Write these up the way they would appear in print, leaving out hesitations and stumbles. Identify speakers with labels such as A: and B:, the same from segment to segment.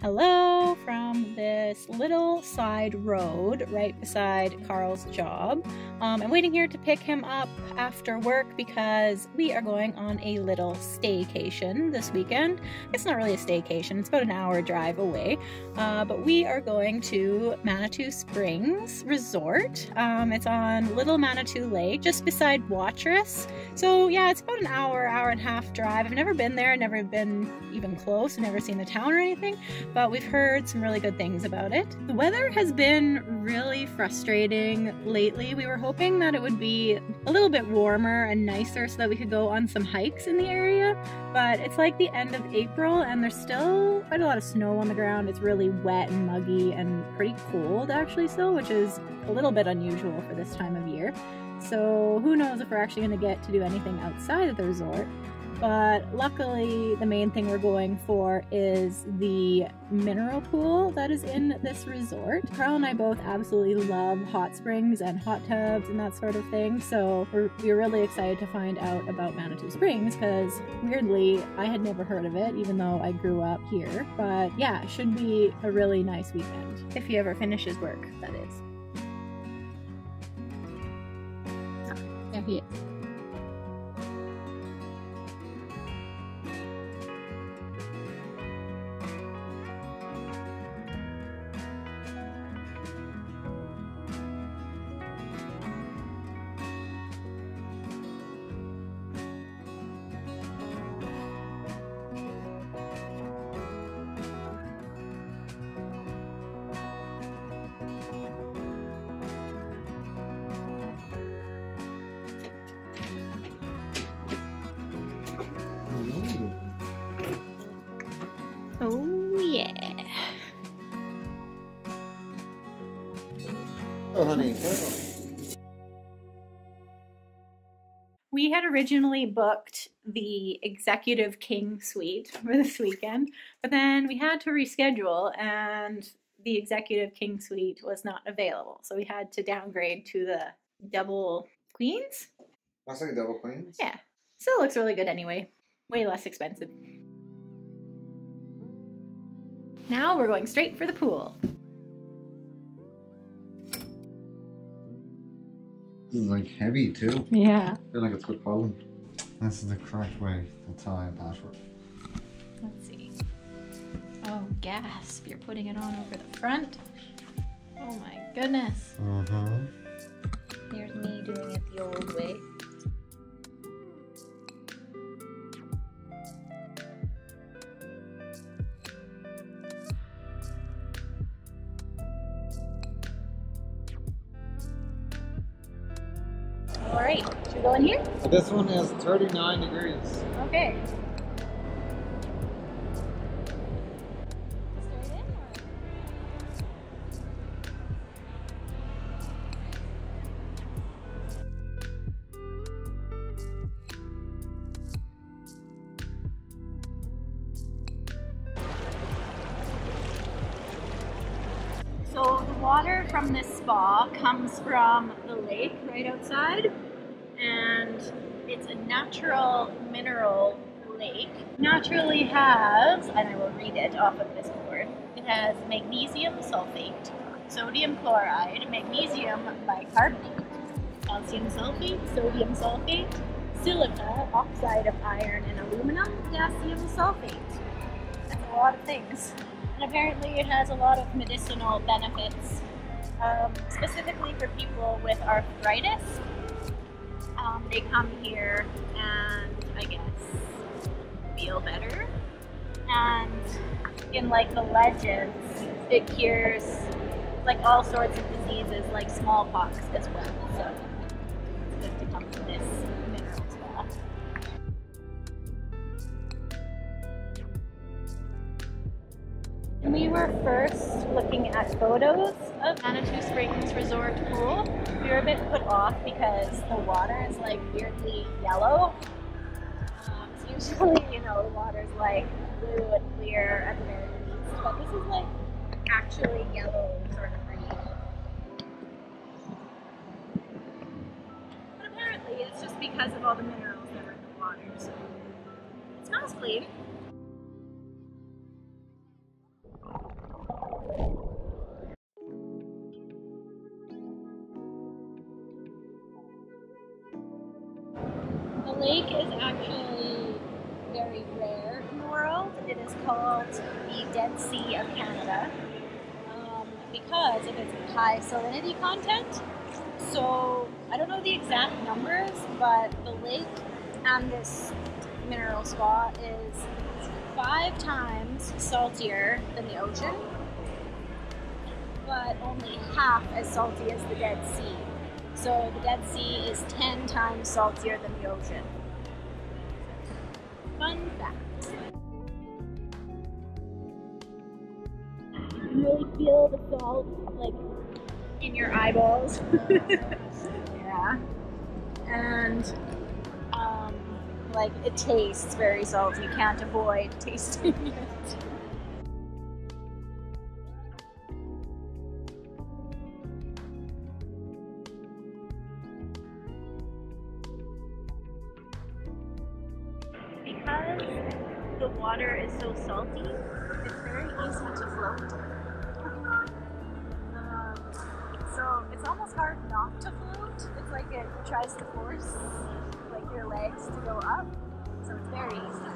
A: Hello from this little side road right beside Karl's job. I'm waiting here to pick him up after work because we are going on a little staycation this weekend. It's not really a staycation, it's about an hour drive away, but we are going to Manitou Springs Resort. It's on Little Manitou Lake, just beside Watrous. So yeah, it's about an hour and a half drive. I've never been there, never been even close, never seen the town or anything, but we've heard some really good things about it. The weather has been really frustrating lately. We were hoping that it would be a little bit warmer and nicer so that we could go on some hikes in the area, but it's like the end of April and there's still quite a lot of snow on the ground. It's really wet and muggy and pretty cold actually still, which is a little bit unusual for this time of year. So who knows if we're actually going to get to do anything outside of the resort. But luckily, the main thing we're going for is the mineral pool that is in this resort. Karl and I both absolutely love hot springs and hot tubs and that sort of thing, so we're really excited to find out about Manitou Springs because, weirdly, I had never heard of it, even though I grew up here. But yeah, it should be a really nice weekend, if he ever finishes work, that is. There he is. Oh yeah.
B: Oh, honey.
A: We had originally booked the Executive King Suite for this weekend, but then we had to reschedule and the Executive King Suite was not available. So we had to downgrade to the Double Queens.
B: That's like double queens?
A: Yeah. Still looks really good anyway. Way less expensive. Now we're going straight for the pool.
B: This is like heavy too.
A: Yeah.
B: I feel like it's good pollen. This is the correct way to tie a password.
A: Let's see. Oh, gasp. You're putting it on over the front. Oh my goodness. Here's me doing it the old way. Alright, should we go in here?
B: This one is 39 degrees.
A: Okay. So the water from this spa comes from the lake right outside, and it's a natural mineral lake. Naturally has, and I will read it off of this board, it has magnesium sulfate, sodium chloride, magnesium bicarbonate, calcium sulfate, sodium sulfate, silica, oxide of iron and aluminum, potassium sulfate. That's a lot of things. And apparently it has a lot of medicinal benefits, specifically for people with arthritis. They come here and, I guess, feel better. And in like the legends, it cures like all sorts of diseases like smallpox as well. So it's good to come to this mineral spa. We were first looking at photos of Manitou Springs Resort pool. We were a bit put off because the water is like weirdly yellow. So usually, you know, the water's like blue and clear at the very least, but this is like actually yellow sort of green. But apparently it's just because of all the minerals that are in the water, so it smells clean. The lake is actually very rare in the world. It is called the Dead Sea of Canada because of its high salinity content. So I don't know the exact numbers, but the lake and this mineral spa is 5 times saltier than the ocean, but only half as salty as the Dead Sea. So the Dead Sea is 10 times saltier than the ocean. Fun fact. You can really feel the salt like in your eyeballs. Yeah. And like it tastes very salty. You can't avoid tasting it. Because the water is so salty, it's very easy to float. So it's almost hard not to float. It's like it tries to force like your legs to go up. So it's very easy.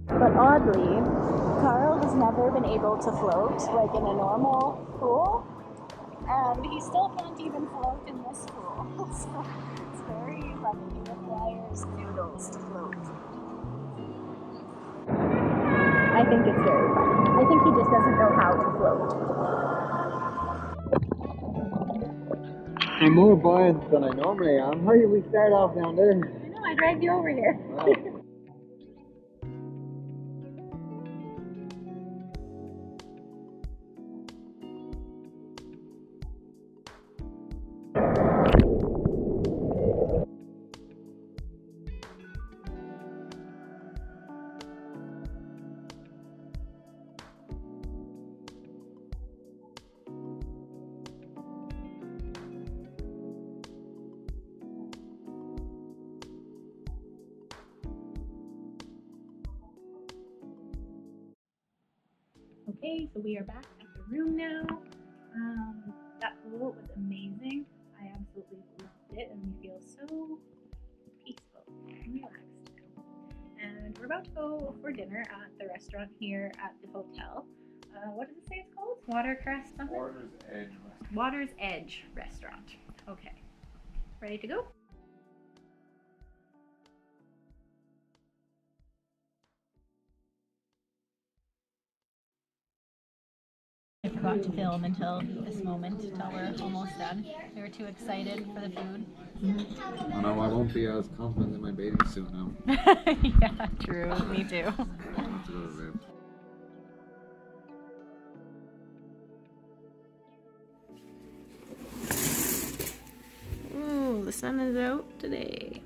A: But oddly, Karl has never been able to float like in a normal pool. And he still can't even float in this pool. So it's very lucky. It requires noodles to float. I think it's very funny. I think he just doesn't know how to float.
B: I'm more buoyant than I normally am. How did we start off down there?
A: I know, I dragged you over here.
B: Wow.
A: Okay, so we are back at the room now. That pool was amazing. I absolutely loved it, and we feel so peaceful and relaxed now. And we're about to go for dinner at the restaurant here at the hotel. What does it say it's called? Watrous something?
B: Water's Edge Restaurant.
A: Water's Edge Restaurant. Okay. Ready to go? I forgot to film until this moment, until we're almost done. We were too excited for the food.
B: I know I won't be as confident in my bathing suit now.
A: Yeah, true. Me too.
B: That's a little bit.
A: Ooh, the sun is out today.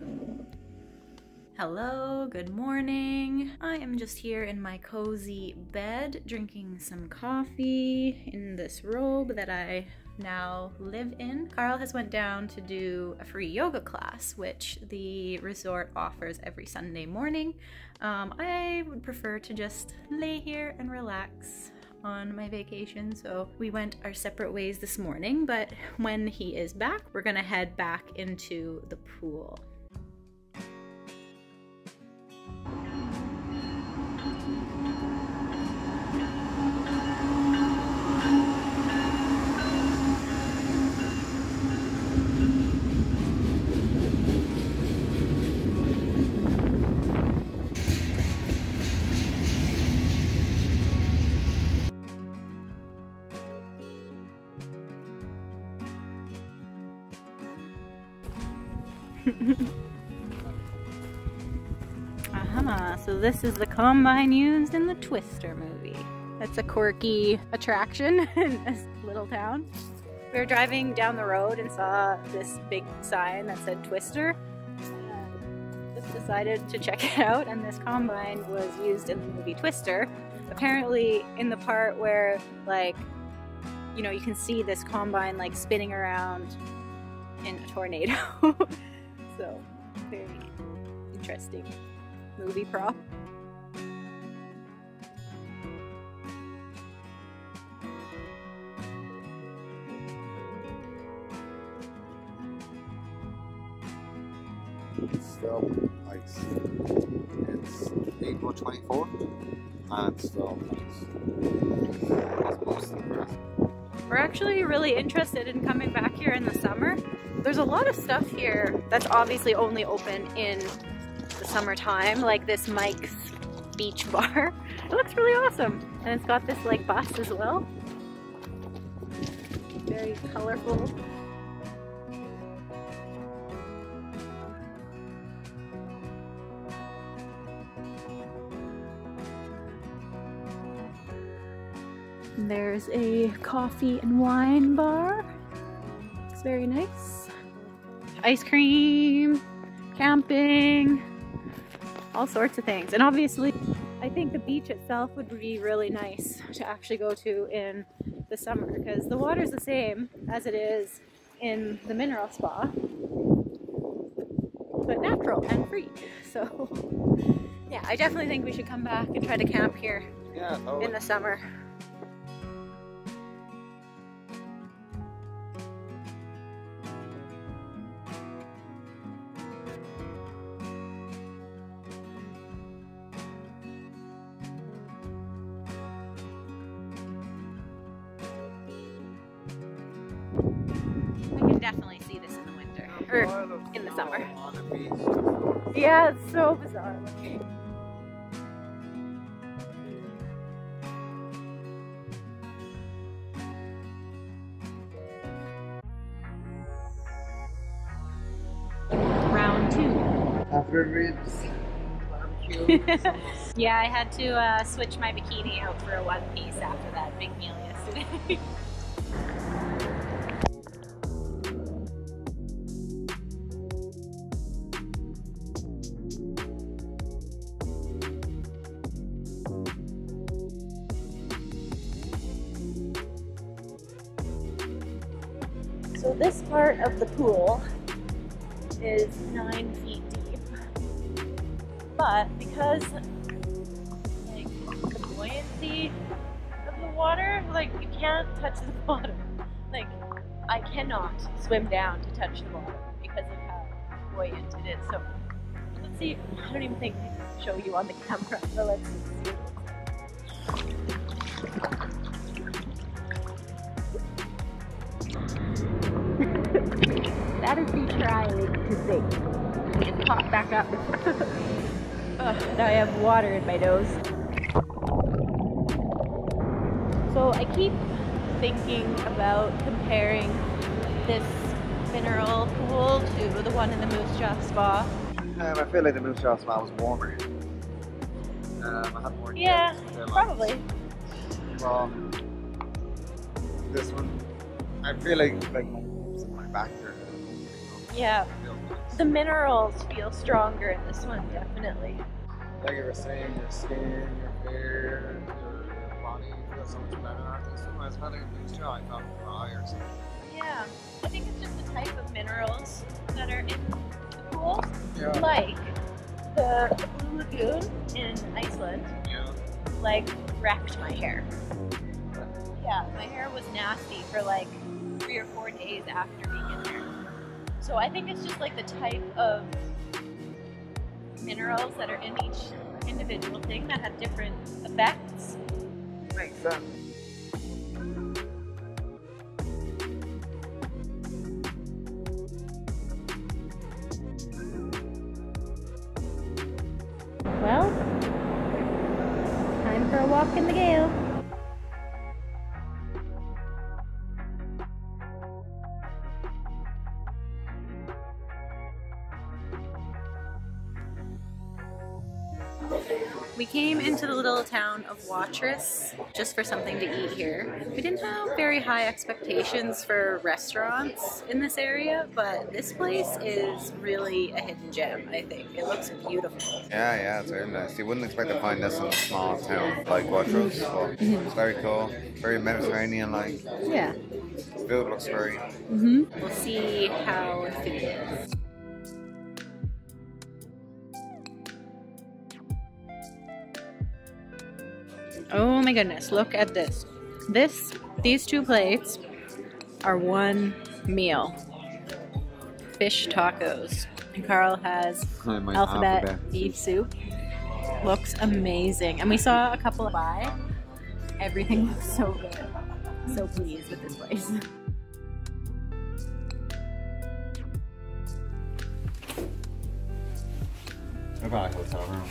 A: Hello, good morning. I am just here in my cozy bed drinking some coffee in this robe that I now live in. Karl has went down to do a free yoga class, which the resort offers every Sunday morning. I would prefer to just lay here and relax on my vacation, so we went our separate ways this morning, but when he is back, we're gonna head back into the pool. So this is the combine used in the Twister movie. That's a quirky attraction in this little town. We were driving down the road and saw this big sign that said Twister. And just decided to check it out, and this combine was used in the movie Twister. Apparently in the part where, like, you know, you can see this combine like spinning around in a tornado. So, very neat. Interesting movie prop.
B: It's still ice. It's April 24th and it's still ice. That's most of the rest.
A: We're actually really interested in coming back here in the summer. There's a lot of stuff here that's obviously only open in the summertime, like this Mike's Beach Bar. It looks really awesome. And it's got this like bus as well. Very colorful. There's a coffee and wine bar. It's very nice. Ice cream, camping, all sorts of things. And obviously, I think the beach itself would be really nice to actually go to in the summer because the water's the same as it is in the mineral spa, but natural and free. So yeah, I definitely think we should come back and try to camp here in the summer. I can definitely see this in the winter, or in the summer. Yeah, it's so bizarre looking. Round 2.
B: After ribs, barbecue.
A: Yeah, I had to switch my bikini out for a one piece after that big meal yesterday. So this part of the pool is 9 feet deep, but because like the buoyancy of the water, like you can't touch the bottom. Like I cannot swim down to touch the bottom because of how buoyant it is. So let's see. I don't even think I can show you on the camera, but let's see. That is me trying to sink. It popped back up. Now I have water in my nose. So I keep thinking about comparing this mineral pool to the one in the Moose Jaw Spa.
B: I feel like the Moose Jaw Spa was warmer. I had more.
A: Yeah, probably.
B: Well, this one, I feel like my back here.
A: Yeah, the minerals feel stronger in this one, definitely.
B: Like you were saying, your skin, your hair, your body feels so much better after this one. I felt like a Moose Jaw, I felt dry or something.
A: Yeah, I think it's just the type of minerals that are in the pool.
B: Yeah.
A: Like the Blue Lagoon in Iceland, like wrecked my hair. Yeah, my hair was nasty for like 3 or 4 days after being in there. So I think it's just like the type of minerals that are in each individual thing that have different effects.
B: Makes sense.
A: Well, time for a walk in the gale. We came into the little town of Watrous just for something to eat here. We didn't have very high expectations for restaurants in this area, but this place is really a hidden gem, I think. It looks beautiful.
B: Yeah, it's very nice. You wouldn't expect to find this in a small town like Watrous, but it's very cool, very Mediterranean-like.
A: Yeah.
B: Food looks great.
A: We'll see how the food is. Oh my goodness, look at this. These two plates are one meal. Fish tacos. And Karl has alphabet beef soup. Looks amazing. And we saw a couple buy. Everything looks so good. So pleased with this place.
B: About a hotel room.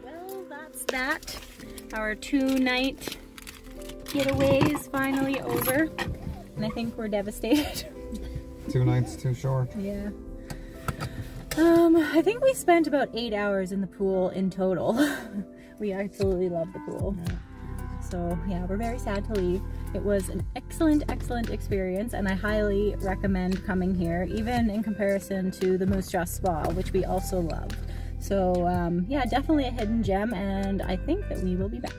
A: Well, that's that. Our 2-night getaway is finally over. And I think we're devastated.
B: 2 nights too short.
A: Yeah. I think we spent about 8 hours in the pool in total. We absolutely love the pool. So yeah, we're very sad to leave. It was an excellent experience, and I highly recommend coming here, even in comparison to the Moose Jaw Spa, which we also loved. So yeah, definitely a hidden gem, and I think that we will be back.